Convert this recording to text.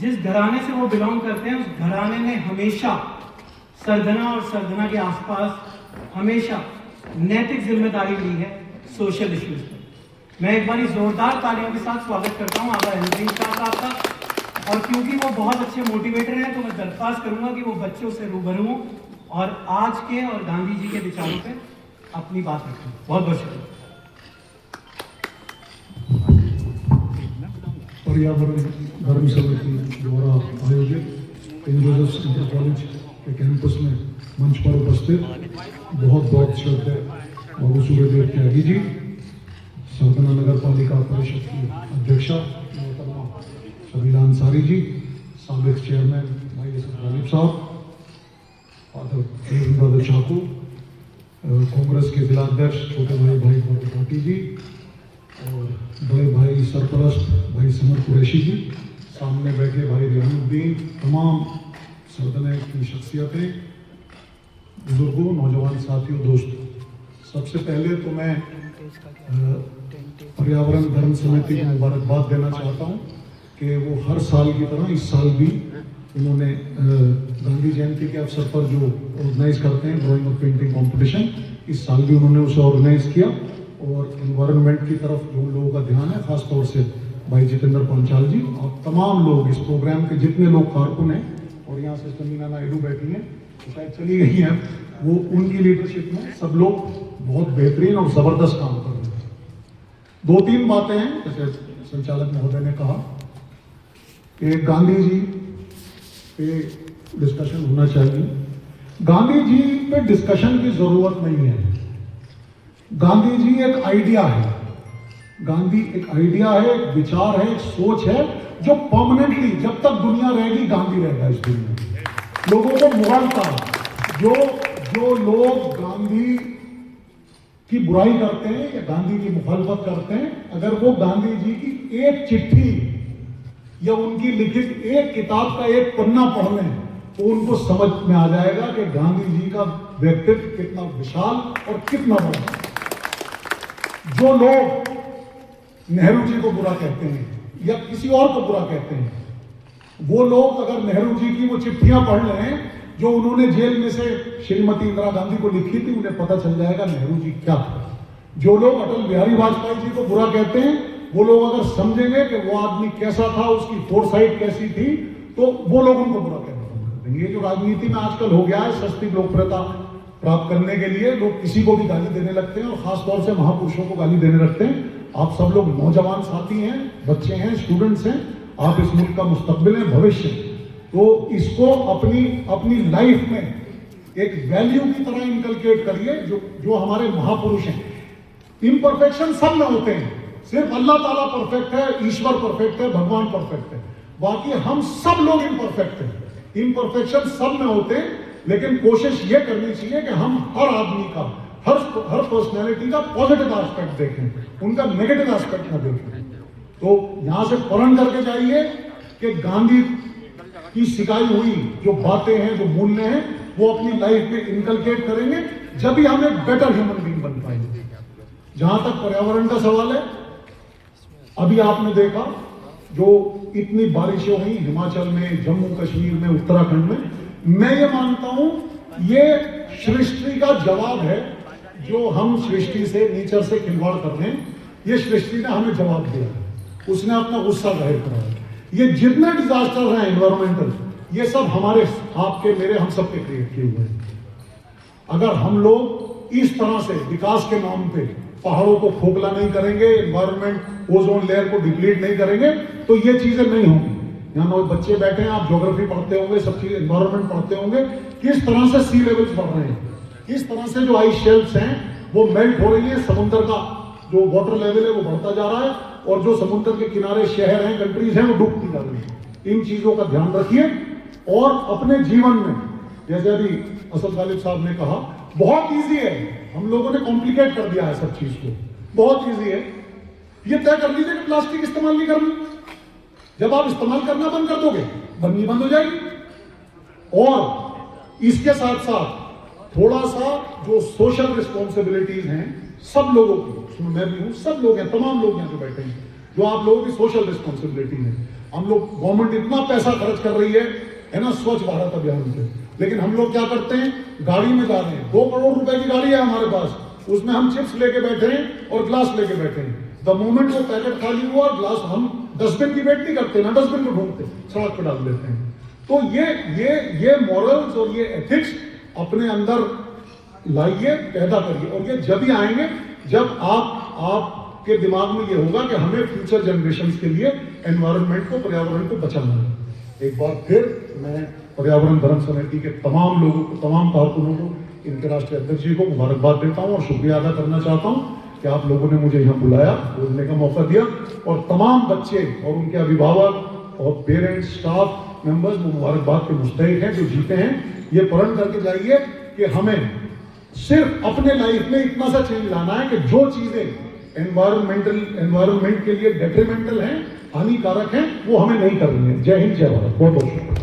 जिस घराने से वो बिलोंग करते हैं उस घराने ने हमेशा सरदना और सरदना के आसपास हमेशा नैतिक जिम्मेदारी ली है सोशल इश्यूज पर। मैं एक बार जोरदार तालियों के साथ स्वागत करता हूं आगा हेमंत शाह साहब का। और क्योंकि वो बहुत अच्छे मोटिवेटर हैं तो मैं दरख्वास्त करूंगा कि वो बच्चों से रूबरू हों और आज के और गांधी जी के विचारों पे अपनी बात रखें। बहुत बहुत शुक्रिया। पर्यावरण धर्म समिति द्वारा आयोजित सेंट जोसेफ इंटर कॉलेज के कैंपस में मंच पर उपस्थित बहुत बहुत श्रद्धेय बाबू सूर्यदेव त्यागी जी, सरदना नगर पालिका परिषद की अध्यक्षा मोहतरमा सबीला अंसारी जी, साबिक चेयरमैन भाई गालिब साहब, फादर ब्रदर चाकू, कांग्रेस के जिला अध्यक्ष छोटे भाई गौरव त्रिपाठी जी और बड़े भाई सरपरस्त भाई समर कुरैशी जी, सामने बैठे भाई रिहानुद्दीन, तमाम सरदने की शख्सियतें, बुजुर्गों, नौजवान साथियों, दोस्तों, सबसे पहले तो मैं पर्यावरण धर्म समिति को मुबारकबाद देना चाहता हूँ कि वो हर साल की तरह इस साल भी उन्होंने गांधी जयंती के अवसर पर जो ऑर्गेनाइज करते हैं ड्राइंग और पेंटिंग कंपटीशन, इस साल भी उन्होंने उसे ऑर्गेनाइज किया। और एनवायरनमेंट की तरफ जो लोगों का ध्यान है, खासतौर से भाई जितेंद्र पंचाल जी और तमाम लोग, इस प्रोग्राम के जितने लोग कारकुन हैं, और यहाँ से समीना नायडू बैठी हैं, शायद चली गई हैं, वो उनकी लीडरशिप में सब लोग बहुत बेहतरीन और ज़बरदस्त काम कर रहे हैं। दो तीन बातें हैं, जैसे संचालक महोदय ने कहा कि गांधी जी पे डिस्कशन होना चाहिए। गांधी जी पे डिस्कशन की जरूरत नहीं है। गांधी जी एक आइडिया है, गांधी एक आइडिया है, एक विचार है, एक सोच है जो परमानेंटली जब तक दुनिया रहेगी गांधी रहेगा इस दुनिया में। लोगों को मुगलता जो लोग गांधी की बुराई करते हैं या गांधी की मुखालफत करते हैं, अगर वो गांधी जी की एक चिट्ठी या उनकी लिखित एक किताब का एक पन्ना पढ़ लें तो उनको समझ में आ जाएगा कि गांधी जी का व्यक्तित्व कितना विशाल और कितना बड़ा है। जो लोग नेहरू जी को बुरा कहते हैं या किसी और को बुरा कहते हैं, वो लोग अगर नेहरू जी की वो चिट्ठियां पढ़ लें जो उन्होंने जेल में से श्रीमती इंदिरा गांधी को लिखी थी, उन्हें पता चल जाएगा नेहरू जी क्या था। जो लोग अटल बिहारी वाजपेयी जी को बुरा कहते हैं, वो लोग अगर समझेंगे कि वो आदमी कैसा था, उसकी फोरसाइट कैसी थी, तो वो लोग उनको बुरा कहना बंद कर देंगे। ये जो राजनीति में आजकल हो गया है, सस्ती लोकप्रियता प्राप्त करने के लिए लोग किसी को भी गाली देने लगते हैं और खासतौर से महापुरुषों को गाली देने लगते हैं। आप सब लोग नौजवान साथी हैं, बच्चे हैं, स्टूडेंट्स हैं, आप इस मुल्क का मुस्तकबिल है, भविष्य, तो इसको अपनी लाइफ में एक वैल्यू की तरह इनकलकेट करिए। जो हमारे महापुरुष हैं, इम्परफेक्शन सब में होते हैं, सिर्फ अल्लाह ताला परफेक्ट है, ईश्वर परफेक्ट है, भगवान परफेक्ट है, बाकी हम सब लोग इम्परफेक्ट हैं। इम्परफेक्शन सब में होते हैं, लेकिन कोशिश ये करनी चाहिए कि हम हर आदमी का, हर पर्सनैलिटी का पॉजिटिव एस्पेक्ट देखें, उनका नेगेटिव एस्पेक्ट ना देखें। तो यहां से प्रण करके जाइए कि गांधी की सिखाई हुई जो बातें हैं, जो मूल्य हैं, वो अपनी लाइफ में इनकलकेट करेंगे, जब भी हम एक बेटर ह्यूमन बीइंग बन पाएंगे। जहां तक पर्यावरण का सवाल है, अभी आपने देखा जो इतनी बारिशें हुई हिमाचल में, जम्मू कश्मीर में, उत्तराखंड में, मैं ये मानता हूं ये सृष्टि का जवाब है। जो हम सृष्टि से, नेचर से खिलवाड़ कर रहे हैं, ये सृष्टि ने हमें जवाब दिया, उसने अपना गुस्सा जाहिर करा है। ये जितने डिजास्टर हैं एनवायरमेंटल, ये सब हमारे, आपके, मेरे, हम सब के क्रिएट किए हुए हैं। अगर हम लोग इस तरह से विकास के नाम पे पहाड़ों को खोखला नहीं करेंगे, एनवायरमेंट ओजोन लेयर को डिप्लीट नहीं करेंगे, तो ये चीजें नहीं होंगी। यहाँ नौ बच्चे बैठे हैं, आप ज्योग्राफी पढ़ते होंगे, सब चीज एनवायरमेंट पढ़ते होंगे, किस तरह से सी लेवल्स बढ़ रहे हैं, किस तरह से जो आइस शेल्फ्स हैं वो मेल्ट हो रही है, समुद्र का जो वाटर लेवल है वो बढ़ता जा रहा है, और जो समुद्र के किनारे शहर हैं, कंट्रीज हैं, वो डूबती जा रही है। इन चीजों का ध्यान रखिए और अपने जीवन में, जैसे अभी असद गालिब साहब ने कहा, बहुत ईजी है, हम लोगों ने कॉम्प्लिकेट कर दिया है सब चीज को। बहुत ईजी है, ये तय कर लीजिए कि प्लास्टिक इस्तेमाल नहीं करनी। जब आप इस्तेमाल करना बंद कर दोगे, बननी बंद हो जाएगी। और इसके साथ साथ थोड़ा सा जो सोशल रिस्पॉन्सिबिलिटीज हैं सब लोगों की, उसमें मैं भी हूं, सब लोग हैं, तमाम लोग हैं जो बैठे हैं, जो आप लोगों की सोशल रिस्पॉन्सिबिलिटी है। हम लोग गवर्नमेंट इतना पैसा खर्च कर रही है ना, स्वच्छ भारत अभियान पे, लेकिन हम लोग क्या करते हैं, गाड़ी में जा रहे हैं, 2 करोड़ रुपए की गाड़ी है हमारे पास, उसमें हम चिप्स लेके बैठे हैं और ग्लास लेके बैठे हैं। द मोमेंट वो पैकेट खाली हुआ, ग्लास हम डस्टबिन की वेट नहीं करते ना, डस्टबिन को ढूंढते, सड़क पर डाल देते हैं। तो ये मॉरल्स और ये एथिक्स अपने अंदर लाइए, पैदा करिए, और ये जब ही आएंगे जब आपके दिमाग में ये होगा कि हमें फ्यूचर जनरेशन के लिए एनवायरनमेंट को, पर्यावरण को बचाना है। एक बार फिर मैं पर्यावरण धर्म समिति के तमाम लोगों को, तमाम कारकुनों को, इनके राष्ट्रीय अध्यक्ष जी को मुबारकबाद देता हूं और शुक्रिया अदा करना चाहता हूं कि आप लोगों ने मुझे यहाँ बुलाया, बोलने का मौका दिया, और तमाम बच्चे और उनके अभिभावक और पेरेंट्स, स्टाफ मेंबर्स वो मुबारकबाद के मुस्तहिक हैं जो जीते हैं। ये प्रण करके जाइए कि हमें सिर्फ अपने लाइफ में इतना सा चेंज लाना है कि जो चीजें एनवायरमेंट के लिए डेट्रीमेंटल हैं, हानिकारक हैं, वो हमें नहीं करनी है। जय हिंद, जय भारत। बहुत बहुत शुक्रिया।